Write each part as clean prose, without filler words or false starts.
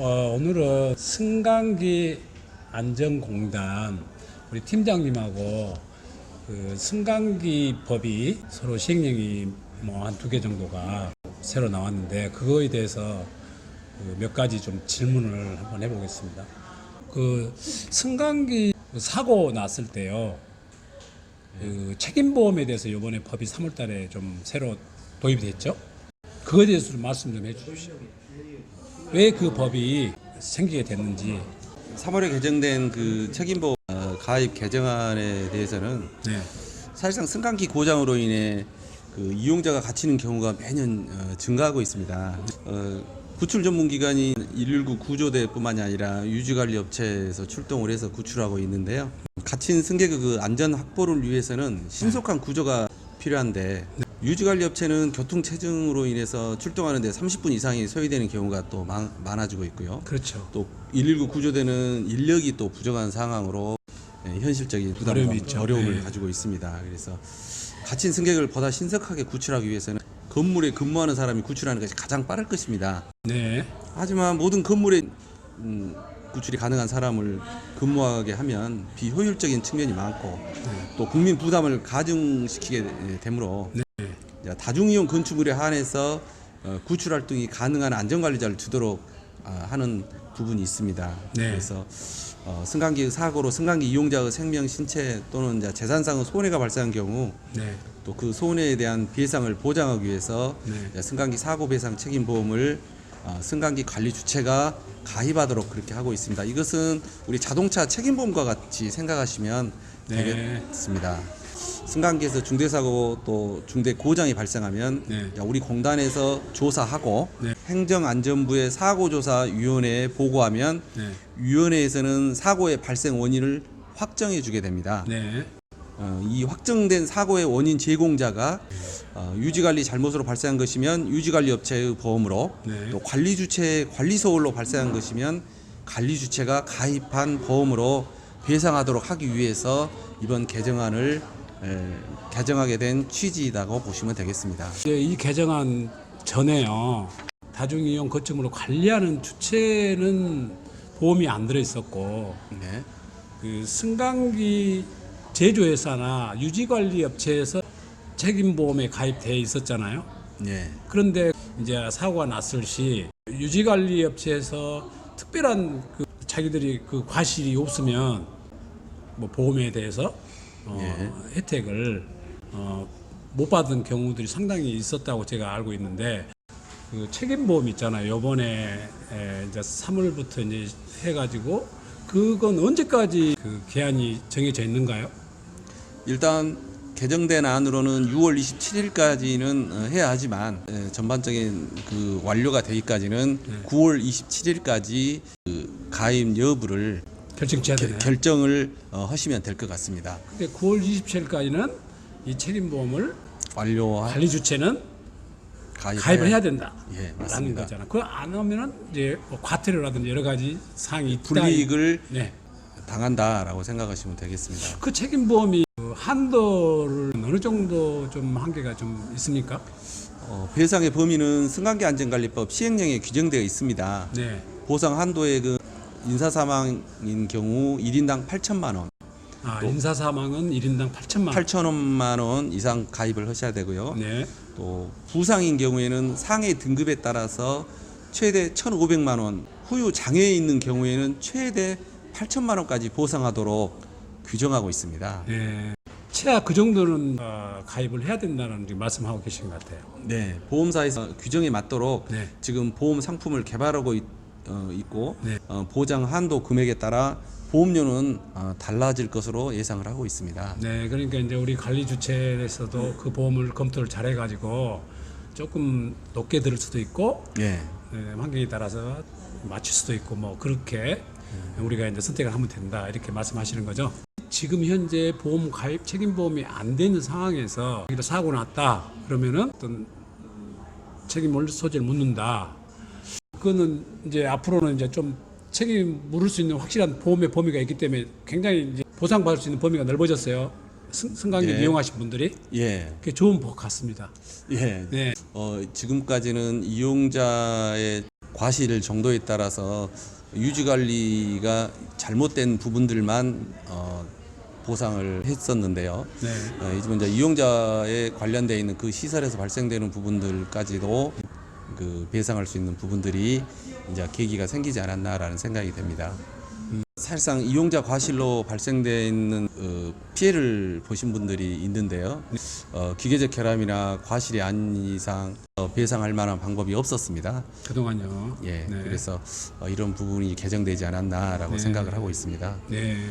오늘은 승강기 안전공단 우리 팀장님하고 그 승강기 법이 서로 시행령이 뭐 한 2개 정도가 새로 나왔는데 그거에 대해서 몇 가지 좀 질문을 한번 해보겠습니다. 그 승강기 사고 났을 때요, 그 책임보험에 대해서 이번에 법이 3월달에 좀 새로 도입이 됐죠. 그거에 대해서 좀 말씀 좀 해주십시오. 왜 그 법이 생기게 됐는지. 3월에 개정된 그 책임보험 가입 개정안에 대해서는 사실상 승강기 고장으로 인해 그 이용자가 갇히는 경우가 매년 증가하고 있습니다. 구출 전문기관인 119 구조대뿐만이 아니라 유지관리업체에서 출동을 해서 구출하고 있는데요. 갇힌 승객의 그 안전 확보를 위해서는 신속한 구조가 필요한데 유지관리업체는 교통체증으로 인해서 출동하는데 30분 이상이 소요되는 경우가 또 많아지고 있고요. 그렇죠. 또 119 구조대는 인력이 또 부족한 상황으로 현실적인 어려움을 가지고 있습니다. 그래서 갇힌 승객을 보다 신속하게 구출하기 위해서는 건물에 근무하는 사람이 구출하는 것이 가장 빠를 것입니다. 네. 하지만 모든 건물에 구출이 가능한 사람을 근무하게 하면 비효율적인 측면이 많고 또 국민 부담을 가중시키게 되므로 다중이용 건축물에 한해서 구출 활동이 가능한 안전관리자를 두도록 하는 부분이 있습니다. 그래서 승강기 사고로 승강기 이용자의 생명, 신체 또는 재산상의 손해가 발생한 경우 또 그 손해에 대한 배상을 보장하기 위해서 승강기 사고 배상 책임보험을 승강기 관리 주체가 가입하도록 그렇게 하고 있습니다. 이것은 우리 자동차 책임보험과 같이 생각하시면 되겠습니다. 승강기에서 중대사고 또 중대 고장이 발생하면 우리 공단에서 조사하고 행정안전부의 사고조사위원회에 보고하면 위원회에서는 사고의 발생 원인을 확정해 주게 됩니다. 이 확정된 사고의 원인 제공자가 유지관리 잘못으로 발생한 것이면 유지관리업체의 보험으로 또 관리주체의 관리소홀로 발생한 것이면 관리주체가 가입한 보험으로 배상하도록 하기 위해서 이번 개정안을 개정하게 된 취지이라고 보시면 되겠습니다. 이 개정안 전에요, 다중이용 건축물을 관리하는 주체는 보험이 안 들어 있었고 그 승강기 제조회사나 유지관리업체에서 책임보험에 가입되어 있었잖아요. 그런데 이제 사고가 났을 시 유지관리업체에서 특별한 그 자기들이 그 과실이 없으면 뭐 보험에 대해서 혜택을 못 받은 경우들이 상당히 있었다고 제가 알고 있는데 그 책임보험 있잖아요. 요번에 이제 3월부터 이제 해가지고 그건 언제까지 그 기한이 정해져 있는가요? 일단 개정된 안으로는 6월 27일까지는 해야 하지만 전반적인 그 완료가 되기까지는 9월 27일까지 그 가입 여부를 결정을 하시면 될 것 같습니다. 근데 9월 27일까지는 이 책임보험을 완료한 관리 주체는 가입을 해야 된다. 라는 거잖아. 그걸 안 하면은 이제 뭐 과태료라든지 여러 가지 사항이 있다. 불이익을 당한다라고 생각하시면 되겠습니다. 그 책임보험이 그 한도를 어느 정도 좀 한계가 좀 있습니까? 배상의 범위는 승강기안전관리법 시행령에 규정되어 있습니다. 보상 한도의 그 인사사망인 경우 1인당 8천만 원. 인사사망은 1인당 8천만 원 이상 가입을 하셔야 되고요. 또 부상인 경우에는 상해 등급에 따라서 최대 1,500만 원, 후유 장애에 있는 경우에는 최대 8천만 원까지 보상하도록 규정하고 있습니다. 최하 그 정도는 가입을 해야 된다는 말씀하고 계신 것 같아요. 보험사에서 규정에 맞도록 지금 보험 상품을 개발하고 있고 보장 한도 금액에 따라 보험료는 달라질 것으로 예상을 하고 있습니다. 그러니까 이제 우리 관리 주체에서도 그 보험을 검토를 잘 해가지고 조금 높게 들을 수도 있고 환경에 따라서 맞출 수도 있고 뭐 그렇게 우리가 이제 선택을 하면 된다 이렇게 말씀하시는 거죠. 지금 현재 보험 가입 책임보험이 안 되는 상황에서 사고 났다 그러면은 어떤 책임을 소재를 묻는다. 그거는 이제 앞으로는 이제 좀 책임 물을 수 있는 확실한 보험의 범위가 있기 때문에 굉장히 이제 보상받을 수 있는 범위가 넓어졌어요. 승강기 이용하신 분들이 그게 좋은 법 같습니다. 지금까지는 이용자의 과실 정도에 따라서 유지 관리가 잘못된 부분들만 보상을 했었는데요. 네. 이제 먼저 이용자에 관련되어 있는 그 시설에서 발생되는 부분들까지도 그 배상할 수 있는 부분들이 이제 계기가 생기지 않았나라는 생각이 됩니다. 사실상 이용자 과실로 발생되어 있는 피해를 보신 분들이 있는데요. 기계적 결함이나 과실이 아닌 이상 배상할 만한 방법이 없었습니다. 그동안요. 예, 네. 그래서 이런 부분이 개정되지 않았나라고 네. 생각을 하고 있습니다. 네.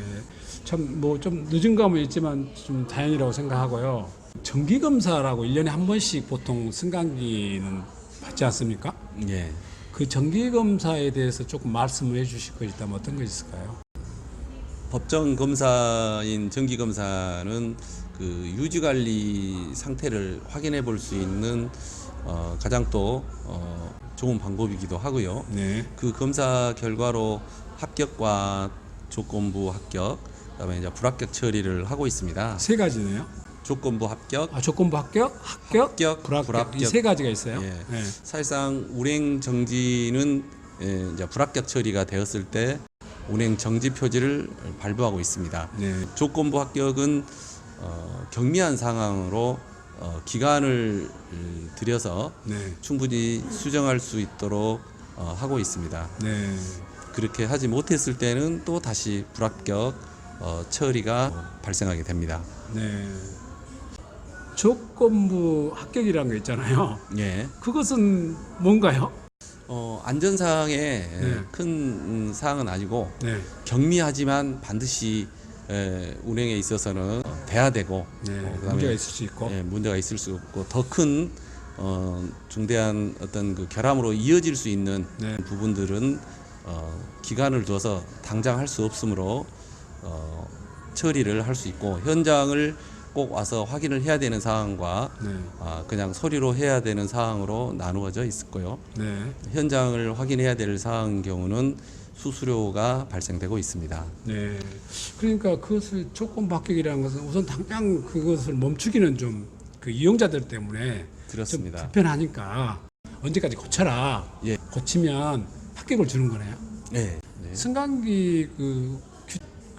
참 뭐 좀 늦은 감은 있지만 좀 다행이라고 생각하고요. 정기 검사라고 1년에 한 번씩 보통 승강기는 받지 않습니까? 예. 그 정기 검사에 대해서 조금 말씀을 해주실 거 있다면 어떤 거 있을까요? 법정 검사인 정기 검사는 그 유지 관리 상태를 확인해 볼 수 있는 가장 또 좋은 방법이기도 하고요. 네. 그 검사 결과로 합격과 조건부 합격, 그다음에 이제 불합격 처리를 하고 있습니다. 세 가지네요. 조건부 합격, 조건부 합격, 합격, 불합격, 불합격. 이 세 가지가 있어요. 예. 네. 사실상 운행 정지는 이제 불합격 처리가 되었을 때 운행 정지 표지를 발부하고 있습니다. 네. 조건부 합격은 경미한 상황으로 기간을 들여서 네. 충분히 수정할 수 있도록 하고 있습니다. 네. 그렇게 하지 못했을 때는 또 다시 불합격 처리가 발생하게 됩니다. 네. 조건부 합격이라는 거 있잖아요. 예. 그것은 뭔가요? 안전사항에 네. 큰 사항은 아니고 네. 경미하지만 반드시 운행에 있어서는 돼야 되고 네. 그다음에 문제가 있을 수 있고. 문제가 있을 수 없고 더 큰 중대한 어떤 그 결함으로 이어질 수 있는 네. 부분들은 기간을 둬서 당장 할 수 없으므로 처리를 할 수 있고 현장을 꼭 와서 확인을 해야 되는 사항과 네. 그냥 서류로 해야 되는 사항으로 나누어져 있을 거요. 네. 현장을 확인해야 될 사항 경우는 수수료가 발생되고 있습니다. 네. 그러니까 그것을 조건부 합격이라는 것은 우선 당장 그것을 멈추기는 좀 그 이용자들 때문에 그렇습니다. 좀 불편하니까 언제까지 고쳐라. 예. 고치면 합격을 주는 거네요. 네. 네. 승강기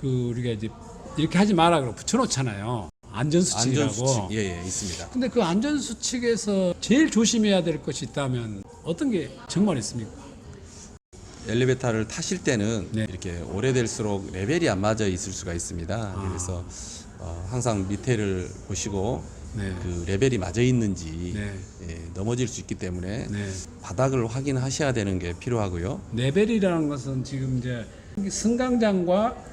우리가 이제 이렇게 하지 마라 그러고 붙여놓잖아요. 안전수칙이라고. 안전수칙 있습니다. 근데 그 안전수칙에서 제일 조심해야 될 것이 있다면 어떤 게 정말 있습니까? 엘리베이터를 타실 때는 네. 이렇게 오래될수록 레벨이 안 맞아 있을 수가 있습니다. 그래서 항상 밑에를 보시고 네. 그 레벨이 맞아 있는지 네. 넘어질 수 있기 때문에 네. 바닥을 확인하셔야 되는 게 필요하고요. 레벨이라는 것은 지금 이제 승강장과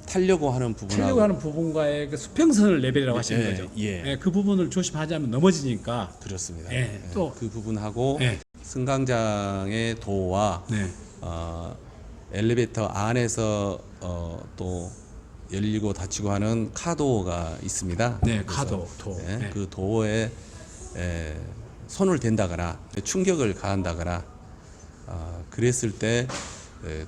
타려고 하는 타려고 하는 부분과의 그 수평선을 레벨이라고 하시는 거죠. 예. 그 부분을 조심하지 않으면 넘어지니까. 그렇습니다. 또 그 부분하고 네. 승강장의 도어와 네. 엘리베이터 안에서 또 열리고 닫히고 하는 카도어가 있습니다. 네, 그래서, 도어. 네, 네. 그 도어에 손을 댄다거나 충격을 가한다거나 그랬을 때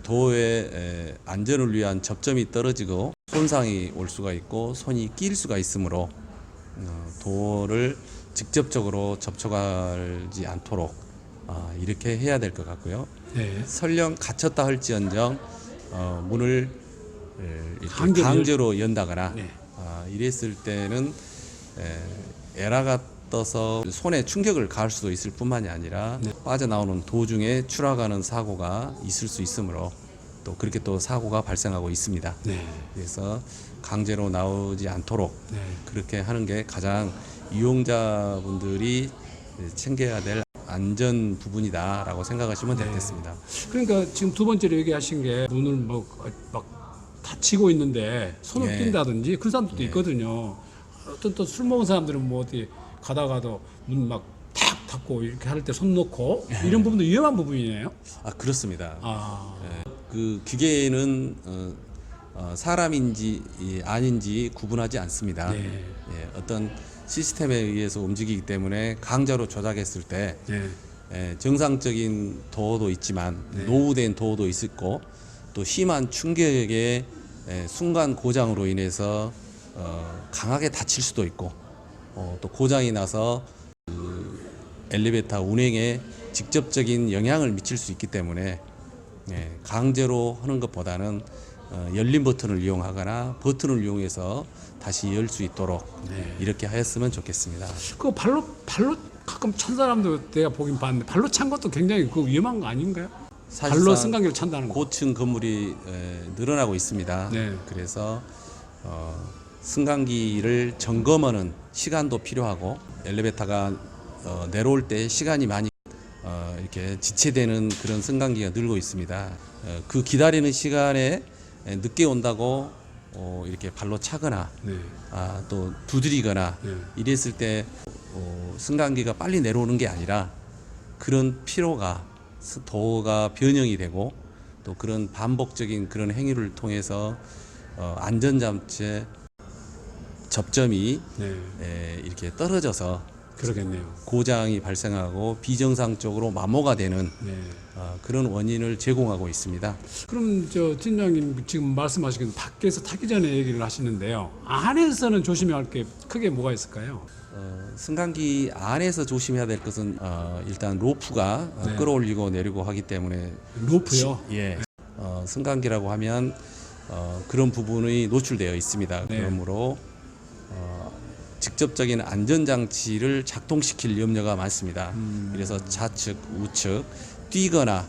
도어의 안전을 위한 접점이 떨어지고 손상이 올 수가 있고 손이 낄 수가 있으므로 도어를 직접적으로 접촉하지 않도록 이렇게 해야 될 것 같고요. 네. 설령 갇혔다 할지언정 문을 이렇게 강제로 강제로 연다거나 네. 이랬을 때는 에라가 떠서 손에 충격을 가할 수도 있을 뿐만이 아니라 네. 빠져나오는 도중에 추락하는 사고가 있을 수 있으므로 또 그렇게 또 사고가 발생하고 있습니다. 네. 그래서 강제로 나오지 않도록 네. 그렇게 하는 게 가장 이용자분들이 챙겨야 될 안전 부분이다라고 생각하시면 되겠습니다. 그러니까 지금 두 번째로 얘기하신 게 문을 막 닫히고 있는데 손을 예. 낀다든지 그런 사람들도 있거든요. 어떤 또 술 먹은 사람들은 뭐 어디 가다가도 문 막 탁 닫고 이렇게 할 때 손 놓고 이런 부분도 위험한 부분이네요. 그렇습니다. 아, 그 기계는 사람인지 아닌지 구분하지 않습니다. 네. 어떤 시스템에 의해서 움직이기 때문에 강제로 조작했을 때 네. 정상적인 도어도 있지만 노후된 도어도 있고 또 심한 충격의 순간 고장으로 인해서 강하게 다칠 수도 있고 또 고장이 나서 그 엘리베이터 운행에 직접적인 영향을 미칠 수 있기 때문에 강제로 하는 것보다는 열린 버튼을 이용하거나 버튼을 이용해서 다시 열 수 있도록 이렇게 하였으면 좋겠습니다. 그 발로 가끔 찬 사람도 내가 보긴 봤는데 발로 찬 것도 굉장히 그 위험한 거 아닌가요? 발로 승강기를 찬다는 거. 고층 건물이 늘어나고 있습니다. 네. 그래서 승강기를 점검하는 시간도 필요하고 엘리베이터가 내려올 때 시간이 많이 이렇게 지체되는 그런 승강기가 늘고 있습니다. 그 기다리는 시간에 늦게 온다고 이렇게 발로 차거나 또 두드리거나 이랬을 때 승강기가 빨리 내려오는 게 아니라 그런 피로가 도가 변형이 되고 또 그런 반복적인 그런 행위를 통해서 안전장치의 접점이 이렇게 떨어져서 그러겠네요. 고장이 발생하고 비정상적으로 마모가 되는 그런 원인을 제공하고 있습니다. 그럼 팀장님 지금 말씀하시긴 밖에서 타기 전에 얘기를 하시는데요. 안에서는 조심해야 할 게 크게 뭐가 있을까요? 승강기 안에서 조심해야 될 것은 일단 로프가 끌어올리고 내리고 하기 때문에 로프요? 승강기라고 하면 그런 부분이 노출되어 있습니다. 그러므로 직접적인 안전장치를 작동시킬 염려가 많습니다. 그래서 좌측, 우측 뛰거나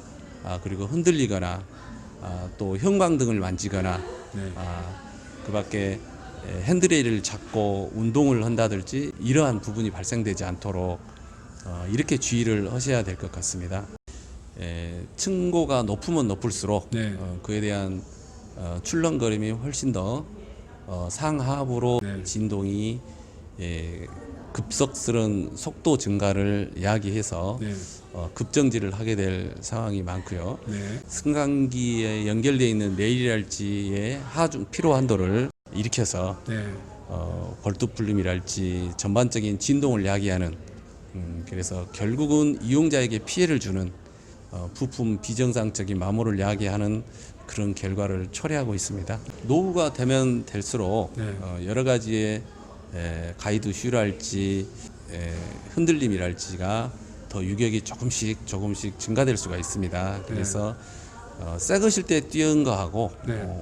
그리고 흔들리거나 또 형광등을 만지거나 그 밖에 핸드레일을 잡고 운동을 한다든지 이러한 부분이 발생되지 않도록 이렇게 주의를 하셔야 될 것 같습니다. 층고가 높으면 높을수록 그에 대한 출렁거림이 훨씬 더 상하부로 진동이 급속스러운 속도 증가를 야기해서 급정지를 하게 될 상황이 많고요. 승강기에 연결되어 있는 레일이랄지의 하중 피로 한도를 일으켜서 벌뚝불림이랄지 전반적인 진동을 야기하는 그래서 결국은 이용자에게 피해를 주는 부품 비정상적인 마모를 야기하는 그런 결과를 초래하고 있습니다. 노후가 되면 될수록 여러 가지의 가이드 슈랄지 흔들림이랄지가 더 유격이 조금씩 증가될 수가 있습니다. 그래서 새 것일 때 뛰는 거하고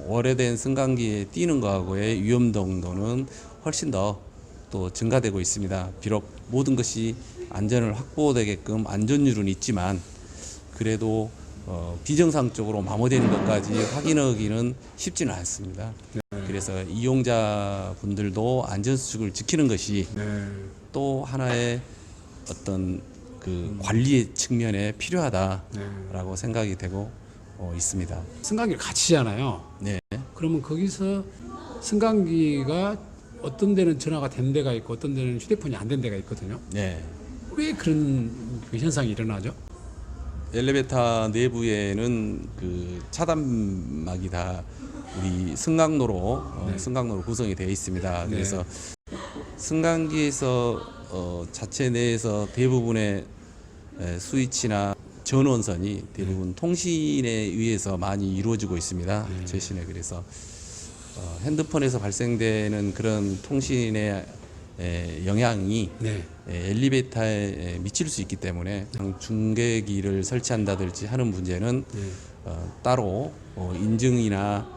오래된 승강기에 뛰는 거하고의 위험 정도는 훨씬 더 또 증가되고 있습니다. 비록 모든 것이 안전을 확보되게끔 안전율은 있지만 그래도 비정상적으로 마모되는 것까지 확인하기는 쉽지는 않습니다. 그래서 이용자분들도 안전수칙을 지키는 것이 또 하나의 어떤 그 관리의 측면에 필요하다라고 생각이 되고 있습니다. 승강기를 갇히잖아요. 그러면 거기서 승강기가 어떤 데는 전화가 된 데가 있고 어떤 데는 휴대폰이 안 된 데가 있거든요. 왜 그런 그 현상이 일어나죠? 엘리베이터 내부에는 그 차단막이 다 우리 승강로로 구성이 되어 있습니다. 그래서 승강기에서 자체 내에서 대부분의 스위치나 전원선이 대부분 통신에 의해서 많이 이루어지고 있습니다. 최신에 그래서 핸드폰에서 발생되는 그런 통신의 영향이 엘리베이터에 미칠 수 있기 때문에 중계기를 설치한다든지 하는 문제는 따로 인증이나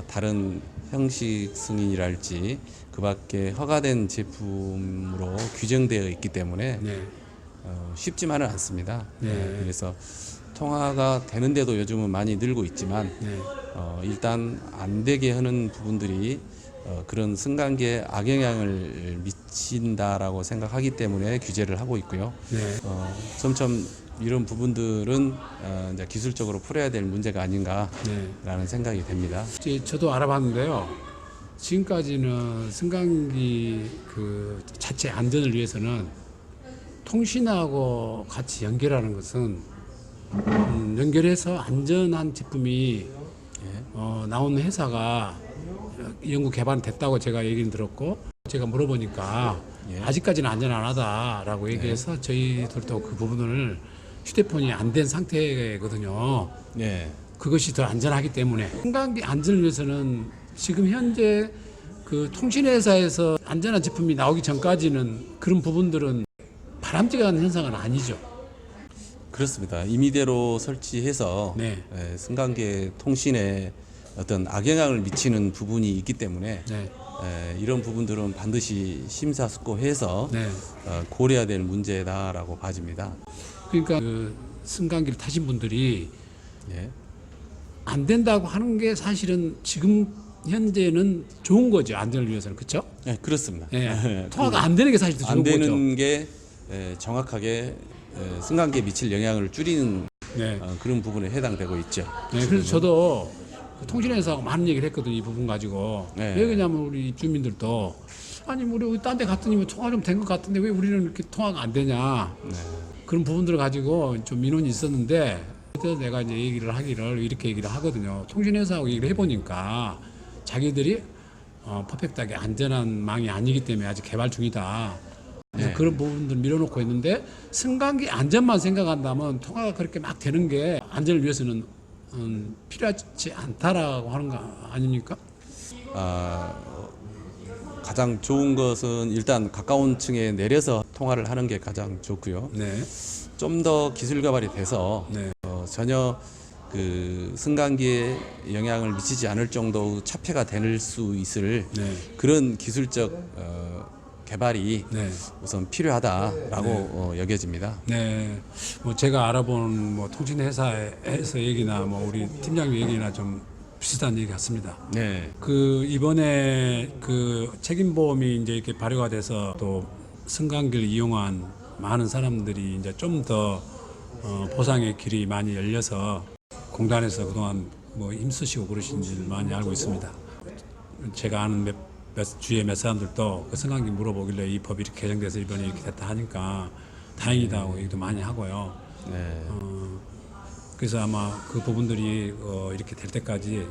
다른 형식 승인이랄지 그 밖에 허가된 제품으로 규정되어 있기 때문에 쉽지만은 않습니다. 그래서 통화가 되는데도 요즘은 많이 늘고 있지만 일단 안 되게 하는 부분들이 그런 승강기에 악영향을 미친다라고 생각하기 때문에 규제를 하고 있고요. 점점 이런 부분들은 이제 기술적으로 풀어야 될 문제가 아닌가라는 생각이 됩니다. 저도 알아봤는데요. 지금까지는 승강기 그 자체 안전을 위해서는 통신하고 같이 연결하는 것은 연결해서 안전한 제품이 나오는 회사가 연구 개발됐다고 제가 얘기는 들었고 제가 물어보니까 아직까지는 안전 안 하다라고 얘기해서 저희들도 그 부분을 휴대폰이 안 된 상태거든요. 그것이 더 안전하기 때문에 승강기 안전을 위해서는 지금 현재 그 통신회사에서 안전한 제품이 나오기 전까지는 그런 부분들은 바람직한 현상은 아니죠. 그렇습니다. 임의대로 설치해서 네. 승강기 통신에 어떤 악영향을 미치는 부분이 있기 때문에 네. 이런 부분들은 반드시 심사숙고해서 네. 고려해야 될 문제다라고 봐집니다. 그러니까 그 승강기를 타신 분들이 예. 안 된다고 하는 게 사실은 지금 현재는 좋은 거죠. 안전을 위해서는. 그렇죠? 네, 그렇습니다. 예. 통화가 안 되는 게 사실 더 좋은 안 거죠. 되는 게 정확하게 승강기에 미칠 영향을 줄이는 네. 그런 부분에 해당되고 있죠. 네, 그래서 저도 그 통신회사하고 많은 얘기를 했거든요. 이 부분 가지고. 네. 왜 그러냐면 우리 입주민들도 아니 우리 딴 데 갔더니 뭐 통화 좀 된 것 같은데 왜 우리는 이렇게 통화가 안 되냐. 네. 그런 부분들을 가지고 좀 민원이 있었는데 그래서 내가 이제 얘기를 하기를 이렇게 얘기를 하거든요. 통신회사하고 얘기를 해보니까 자기들이 퍼펙트하게 안전한 망이 아니기 때문에 아직 개발 중이다. 그래서 네. 그런 부분들 밀어놓고 있는데 승강기 안전만 생각한다면 통화가 그렇게 막 되는 게 안전을 위해서는 필요하지 않다라고 하는 거 아닙니까? 가장 좋은 것은 일단 가까운 층에 내려서 통화를 하는 게 가장 좋고요. 네. 좀 더 기술 개발이 돼서 네. 전혀 그 승강기에 영향을 미치지 않을 정도 차폐가 될 수 있을 네. 그런 기술적 개발이 네. 우선 필요하다라고 여겨집니다. 네. 뭐 제가 알아본 뭐 통신회사에서 얘기나 뭐 우리 팀장님 얘기나 좀 비슷한 얘기 같습니다. 네. 그 이번에 그 책임보험이 이제 이렇게 발효가 돼서 또 승강기를 이용한 많은 사람들이 이제 좀 더 보상의 길이 많이 열려서 공단에서 그동안 뭐 힘쓰시고 그러신 줄 많이 알고 있습니다. 제가 아는 주위의 몇 사람들도 그 승강기 물어보길래 이 법이 이렇게 개정돼서 이번에 이렇게 됐다 하니까 다행이다 하고 얘기도 많이 하고요. 네. 그래서 아마 그 부분들이 이렇게 될 때까지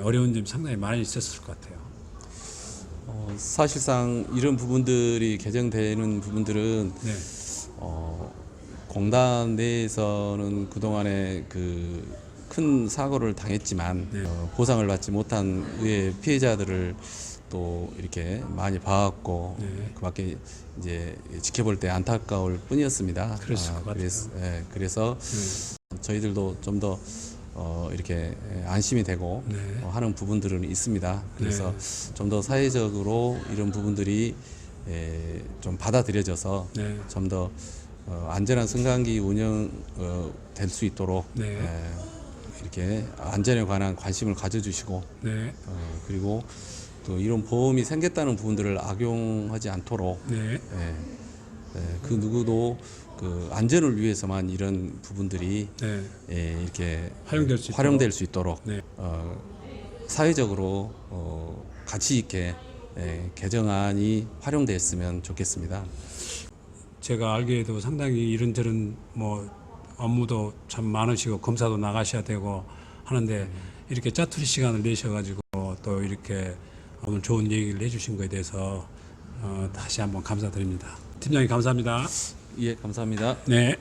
어려운 점이 상당히 많이 있었을 것 같아요. 사실상 이런 부분들이 개정되는 부분들은 네. 공단 내에서는 그동안에 그 큰 사고를 당했지만 네. 보상을 받지 못한 의회 피해자들을 또 이렇게 많이 봐왔고 네. 그밖에 이제 지켜볼 때 안타까울 뿐이었습니다. 그랬을 것 같아요. 그래서 저희들도 좀 더 이렇게 안심이 되고 네. 하는 부분들은 있습니다. 그래서 좀 더 사회적으로 이런 부분들이 좀 받아들여져서 네. 좀 더 안전한 승강기 운영 될 수 있도록 네. 이렇게 안전에 관한 관심을 가져주시고 네. 그리고 또 이런 보험이 생겼다는 부분들을 악용하지 않도록 네. 그 누구도 그 안전을 위해서만 이런 부분들이 네. 이렇게 활용될 수 있도록 네. 사회적으로 가치 있게 개정안이 활용됐으면 좋겠습니다. 제가 알기에도 상당히 이런저런 뭐 업무도 참 많으시고 검사도 나가셔야 되고 하는데 이렇게 짜투리 시간을 내셔가지고 또 이렇게 오늘 좋은 얘기를 해주신 거에 대해서 다시 한번 감사드립니다. 팀장님 감사합니다. 예, 감사합니다. 네.